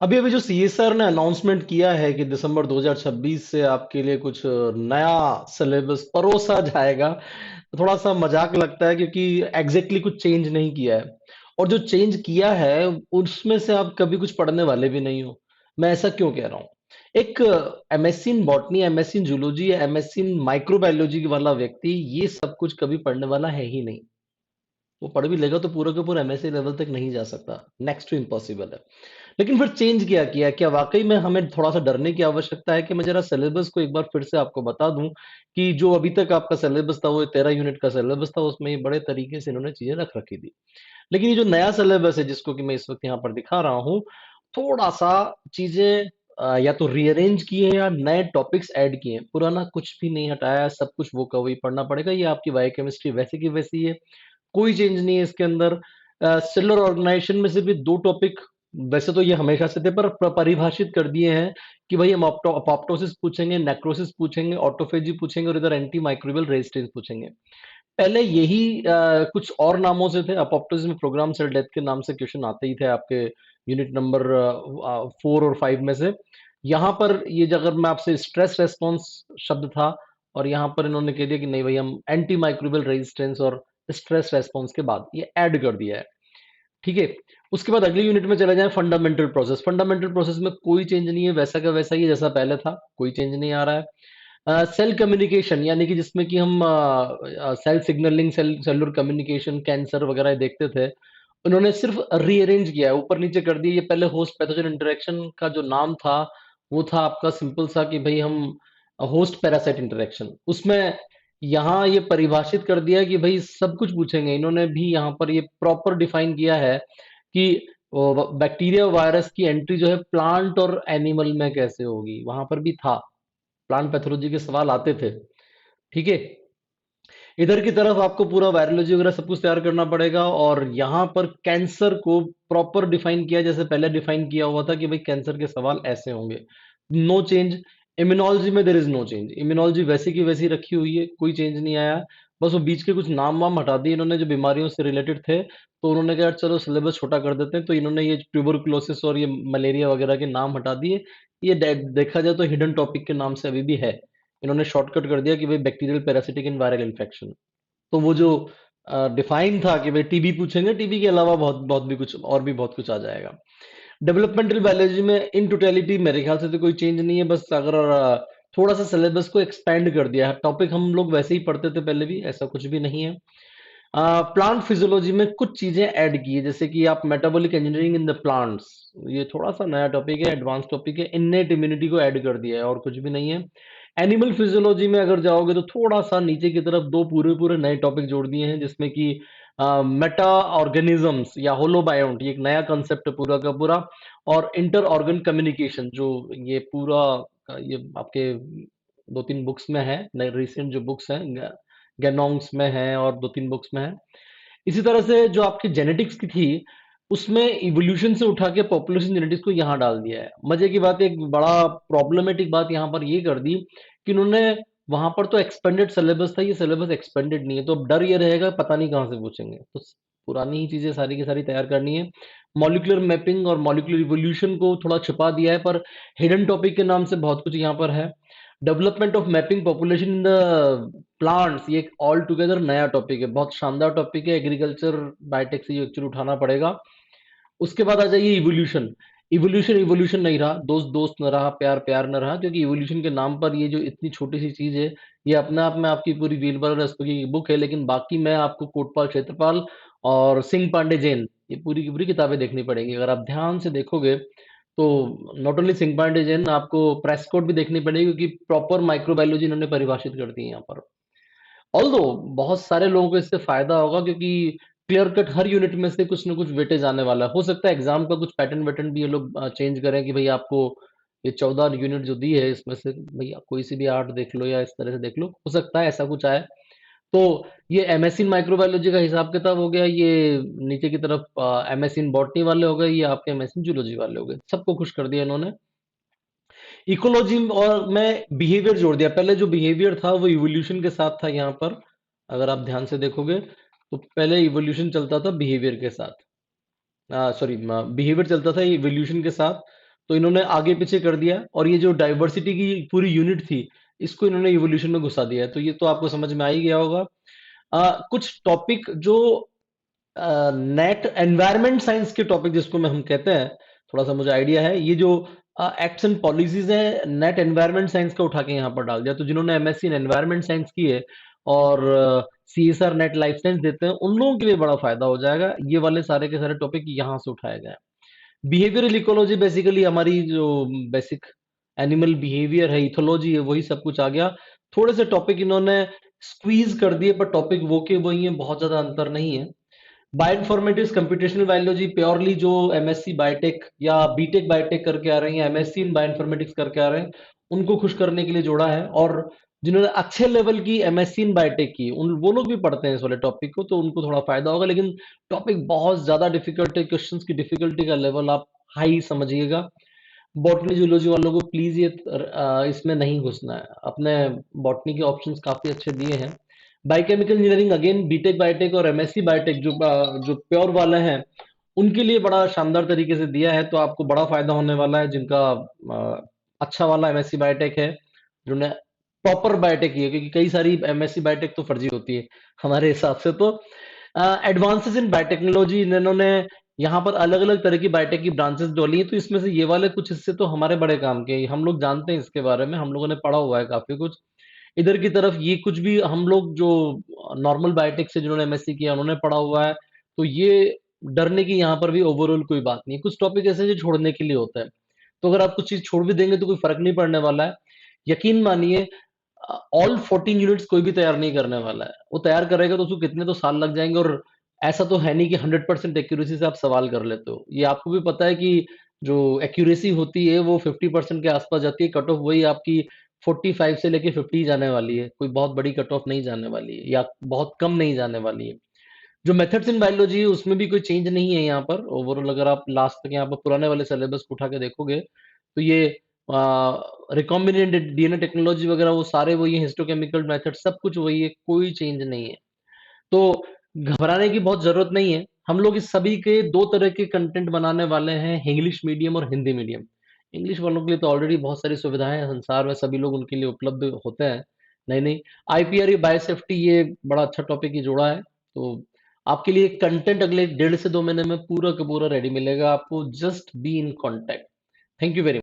अभी अभी जो सीएसआर ने अनाउंसमेंट किया है कि दिसंबर 2026 से आपके लिए कुछ नया सिलेबस परोसा जाएगा, तो थोड़ा सा मजाक लगता है क्योंकि एग्जैक्टली कुछ चेंज नहीं किया है। और जो चेंज किया है उसमें से आप कभी कुछ पढ़ने वाले भी नहीं हो। मैं ऐसा क्यों कह रहा हूँ? एक MSc in botany, MSc in zoology या एमएससी इन माइक्रोबायोलॉजी वाला व्यक्ति ये सब कुछ कभी पढ़ने वाला है ही नहीं। वो पढ़ भी लेगा तो पूरा का पूरा एमएससी लेवल तक नहीं जा सकता, नेक्स्ट टू इम्पॉसिबल है। लेकिन फिर चेंज क्या किया? क्या वाक़ई में हमें थोड़ा-सा डरने की आवश्यकता है कि मैं ज़रा सिलेबस को एक बार फिर से आपको बता दूँ कि जो अभी तक आपका सिलेबस था, वो 13 यूनिट का सिलेबस था, उसमें ये बड़े तरीके से इन्होंने चीज़ें रख रखी थी। लेकिन ये जो नया सिलेबस है, जिसको कि मैं इस वक़्त यहाँ पर दिखा रहा हूँ, थोड़ा-सा चीज़ें या तो रीअरेंज की हैं या नए टॉपिक्स ऐड किए हैं। पुराना कुछ भी नहीं हटाया है, सब कुछ वो का वही पढ़ना पड़ेगा। ये आपकी बायोकेमिस्ट्री वैसी की वैसी है, कोई चेंज नहीं है इसके अंदर। सेलुलर ऑर्गेनाइजेशन में से भी 2 टॉपिक वैसे तो ये हमेशा से थे पर परिभाषित कर दिए हैं कि भाई हम अपोप्टोसिस पूछेंगे, नेक्रोसिस पूछेंगे, ऑटोफेजी पूछेंगे और इधर एंटी माइक्रोबियल रेजिस्टेंस पूछेंगे। पहले यही कुछ और नामों से थे। अपोप्टोसिस में प्रोग्राम सेल डेथ के नाम से क्वेश्चन आते ही थे आपके यूनिट नंबर 4 और 5 में से। यहाँ पर ये जो अगर मैं आपसे स्ट्रेस रेस्पॉन्स शब्द था और यहाँ पर इन्होंने कह दिया कि नहीं भाई हम एंटी माइक्रोबियल रेजिस्टेंस और स्ट्रेस रेस्पॉन्स के बाद ये ऐड कर दिया है। ठीक है? उसके बाद अगली यूनिट में चले जाएँ फंडामेंटल प्रोसेस। फंडामेंटल प्रोसेस में कोई चेंज नहीं है, वैसा का वैसा ही है जैसा पहले था, कोई चेंज नहीं आ रहा है। सेल कम्युनिकेशन यानी कि जिसमें कि हम cell signalling, cellular communication, cancer वगैरह देखते थे। उन्होंने सिर्फ रीअरेंज किया है, ऊपर-नीचे कर दिया। ये पहले होस्ट पैथोजन इंटरैक्शन का जो नाम था, वो था आपका सिंपल सा कि भई हम होस्ट पैरासाइट इंटरैक्शन। उसमें यहाँ ये परिभाषित कर दिया कि भई सब कुछ पूछेंगे। इन्होंने भी यहाँ पर ये प्रॉपर डिफाइन किया है कि बैक्टीरिया वायरस की एंट्री जो है प्लांट और एनिमल में कैसे होगी, वहां पर भी था। प्लांट पैथोलॉजी के सवाल आते थे। ठीक है? इधर की तरफ आपको पूरा वायरोलॉजी वगैरह सब कुछ तैयार करना पड़ेगा और यहाँ पर कैंसर को प्रॉपर डिफाइन किया जैसे पहले डिफाइन किया हुआ था कि भाई कैंसर के सवाल ऐसे होंगे। No change. इम्यूनोलॉजी में there is no change. Immunology वैसी की वैसी रखी हुई है, कोई चेंज नहीं आया। बस वो बीच के कुछ नाम वाम हटा दिए इन्होंने जो बीमारियों से रिलेटेड थे, तो उन्होंने कहा चलो सिलेबस छोटा कर देते हैं, तो इन्होंने ये ट्यूबरकुलोसिस और ये मलेरिया वगैरह के नाम हटा दिए। ये देखा जाए तो हिडन टॉपिक के नाम से अभी भी है। इन्होंने शॉर्टकट कर दिया कि भाई bacterial, parasitic and viral infection. तो वो जो डिफाइन था कि भाई टीबी पूछेंगे, टीबी के अलावा बहुत बहुत भी कुछ और भी बहुत कुछ आ जाएगा। डेवलपमेंटल बायोलॉजी में इन टोटलिटी मेरे ख्याल से तो कोई चेंज नहीं है, बस अगर थोड़ा सा सिलेबस को एक्सपेंड कर दिया है। टॉपिक हम लोग वैसे ही पढ़ते थे पहले भी, ऐसा कुछ भी नहीं है। प्लांट फिजियोलॉजी में कुछ चीजें ऐड की है, जैसे कि आप metabolic engineering in the plants, ये थोड़ा सा नया टॉपिक है, एडवांस टॉपिक है। इननेट इम्यूनिटी को ऐड कर दिया है और कुछ भी नहीं है। एनिमल फिजियोलॉजी में अगर जाओगे तो थोड़ा सा नीचे की तरफ दो पूरे पूरे नए टॉपिक जोड़ दिए हैं, जिसमें कि मेटा ऑर्गेनिजम्स या होलोबायोन्ट, ये एक नया कंसेप्ट है पूरा का पूरा। और इंटर ऑर्गन कम्युनिकेशन, जो ये पूरा ये आपके दो तीन बुक्स में है, नए रिसेंट जो बुक्स हैं, गैनोंग्स में है और दो तीन बुक्स में है। इसी तरह से जो आपकी जेनेटिक्स की थी, उसमें इवोल्यूशन से उठा के पॉपुलेशन जेनेटिक्स को यहाँ डाल दिया है। मजे की बात, एक बड़ा प्रॉब्लमेटिक बात यहाँ पर ये कर दी कि उन्होंने वहां पर तो एक्सपेंडेड सिलेबस था, ये सिलेबस एक्सपेंडेड नहीं है, तो अब डर ये रहेगा पता नहीं कहाँ से पूछेंगे। तो पुरानी ही चीजें सारी की सारी तैयार करनी है। मॉलिक्यूलर मैपिंग और मॉलिक्यूलर इवोल्यूशन को थोड़ा छिपा दिया है, पर हिडन टॉपिक के नाम से बहुत कुछ यहाँ पर है। Development of mapping population in the plants, ये एक ऑल टुगेदर नया टॉपिक है, बहुत शानदार टॉपिक है। एग्रीकल्चर बायोटेक से ये एक्चुअली उठाना पड़ेगा। उसके बाद आ जाइए इवोल्यूशन। इवोल्यूशन इवोल्यूशन नहीं रहा, दोस्त दोस्त न रहा, प्यार प्यार न रहा, क्योंकि इवोल्यूशन के नाम पर ये जो इतनी छोटी सी चीज है, ये अपने आप में आपकी पूरी वीरबल रस्प की बुक है। लेकिन बाकी मैं आपको कोटपाल क्षेत्रपाल और सिंह पांडे जैन, ये पूरी की पूरी किताबें देखनी पड़ेगी। अगर आप ध्यान से देखोगे तो नॉट ओनली सिंह पांडे जैन, आपको प्रेस्कोट भी देखनी पड़ेगी, क्योंकि प्रॉपर माइक्रोबायोलॉजी इन्होंने परिभाषित कर दी है यहाँ पर। ऑल्दो बहुत सारे लोगों को इससे फायदा होगा, क्योंकि क्लियर कट हर यूनिट में से कुछ ना कुछ वेटेज आने वाला है। हो सकता है एग्जाम का कुछ पैटर्न वैटर्न भी ये लोग चेंज करें कि भाई आपको ये 14 यूनिट जो दी है, इसमें से भैया कोई सी भी 8 देख लो या इस तरह से देख लो, हो सकता है ऐसा कुछ आए। तो ये एमएससी इन माइक्रोबायोलॉजी का हिसाब किताब हो गया, ये नीचे की तरफ एमएससी इन बॉटनी वाले हो गए, ये आपके एमएससी इन जूलॉजी वाले हो गए, सबको खुश कर दिया इन्होंने। इकोलॉजी और में बिहेवियर जोड़ दिया। पहले जो बिहेवियर था वो इवोल्यूशन के साथ था यहाँ पर, अगर आप ध्यान से देखोगे तो पहले इवोल्यूशन चलता था बिहेवियर के साथ, सॉरी, बिहेवियर चलता था इवोल्यूशन के साथ। तो इन्होंने आगे पीछे कर दिया और ये जो डाइवर्सिटी की पूरी यूनिट थी इसको इन्होंने इवोल्यूशन में घुसा दिया है। तो ये तो आपको समझ में आ ही गया होगा। कुछ टॉपिक जो नेट एनवायरमेंट साइंस के टॉपिक जिसको में हम कहते हैं, थोड़ा सा मुझे आइडिया है। ये जो एक्ट्स एंड पॉलिसीज है नेट एनवायरमेंट साइंस का उठा के यहाँ पर डाल दिया। तो जिन्होंने एमएससी इन एनवायरमेंट साइंस की है और सीएसआर नेट लाइफ साइंस देते हैं उन लोगों के लिए बड़ा फायदा हो जाएगा। ये वाले सारे के सारे टॉपिक यहाँ से उठाए गए हैं। बिहेवियरल इकोलॉजी बेसिकली हमारी जो बेसिक एनिमल बिहेवियर है, इथोलॉजी है, वही सब कुछ आ गया। थोड़े से टॉपिक इन्होंने स्क्वीज कर दिए पर टॉपिक वो के वही है, बहुत ज्यादा अंतर नहीं है। बायोइन्फॉर्मेटिक्स कंप्यूटेशनल बायोलॉजी प्योरली जो एमएससी बायोटेक या बीटेक बायोटेक करके आ रहे हैं या एमएससी इन बायोइन्फॉर्मेटिक्स करके आ रहे हैं उनको खुश करने के लिए जोड़ा है। और जिन्होंने अच्छे लेवल की एमएससी इन बायोटेक की उन वो लोग भी पढ़ते हैं इस वाले टॉपिक को, तो उनको थोड़ा फायदा होगा। लेकिन टॉपिक बहुत ज्यादा डिफिकल्ट है, क्वेश्चंस की डिफिकल्टी का लेवल आप हाई समझिएगा। बॉटनी जूलॉजी वालों को प्लीज ये इसमें नहीं घुसना है। अपने बॉटनी के ऑप्शंस काफी अच्छे दिए हैं। Biochemical engineering again BTech biotech और एमएससी बायोटेक जो प्योर वाले हैं उनके लिए बड़ा शानदार तरीके से दिया है। तो आपको बड़ा फायदा होने वाला है जिनका अच्छा वाला एमएससी बायोटेक है, जिन्होंने प्रॉपर बायोटेक की है, क्योंकि कई सारी एमएससी बायोटेक तो फर्जी होती है हमारे हिसाब से। तो एडवांसेस इन बायोटेक्नोलॉजी इन्होंने यहाँ पर अलग अलग तरह की बायोटेक की ब्रांचेस डाली हैं। तो इसमें से ये वाले कुछ हिस्से तो हमारे बड़े काम के हैं, हम लोग जानते हैं इसके बारे में, हम लोगों ने पढ़ा हुआ है काफी कुछ। इधर की तरफ ये कुछ भी हम लोग जो नॉर्मल बायोटेक से जिन्होंने एमएससी किया उन्होंने पढ़ा हुआ है। तो ये डरने की यहाँ पर भी ओवरऑल कोई बात नहीं है। कुछ टॉपिक ऐसे हैं जो छोड़ने के लिए होता है, तो अगर आप कुछ चीज छोड़ भी देंगे तो कोई फर्क नहीं पड़ने वाला है। यकीन मानिए ऑल 14 यूनिट्स कोई भी तैयार नहीं करने वाला है। वो तैयार करेगा तो उसको कितने तो साल लग जाएंगे। और ऐसा तो है नहीं कि 100% एक्यूरेसी से आप सवाल कर लेते हो। ये आपको भी पता है कि जो एक्यूरेसी होती है वो 50% के आसपास जाती है। कट ऑफ वही आपकी 45 से लेके 50 जाने वाली है, कोई बहुत बड़ी कट ऑफ नहीं जाने वाली है या बहुत कम नहीं जाने वाली है। जो मेथड्स इन बायोलॉजी है उसमें भी कोई चेंज नहीं है यहाँ पर ओवरऑल। अगर आप लास्ट तक यहाँ पर पुराने वाले सिलेबस को उठा के देखोगे तो ये रिकॉम्बिनेंट डीएनए टेक्नोलॉजी वगैरह वो सारे वही है, हिस्टोकेमिकल मेथड सब कुछ वही है, कोई चेंज नहीं है। तो घबराने की बहुत जरूरत नहीं है। हम लोग इस सभी के दो तरह के कंटेंट बनाने वाले हैं, इंग्लिश मीडियम और हिंदी मीडियम। इंग्लिश वालों के लिए तो ऑलरेडी बहुत सारी सुविधाएं हैं संसार में, सभी लोग उनके लिए उपलब्ध होते हैं। नहीं नहीं, आईपीआर बायोसेफ्टी ये बड़ा अच्छा टॉपिक ही जोड़ा है। तो आपके लिए कंटेंट अगले 1.5 से 2 महीने में पूरा का पूरा रेडी मिलेगा आपको। Just be in contact. Thank you very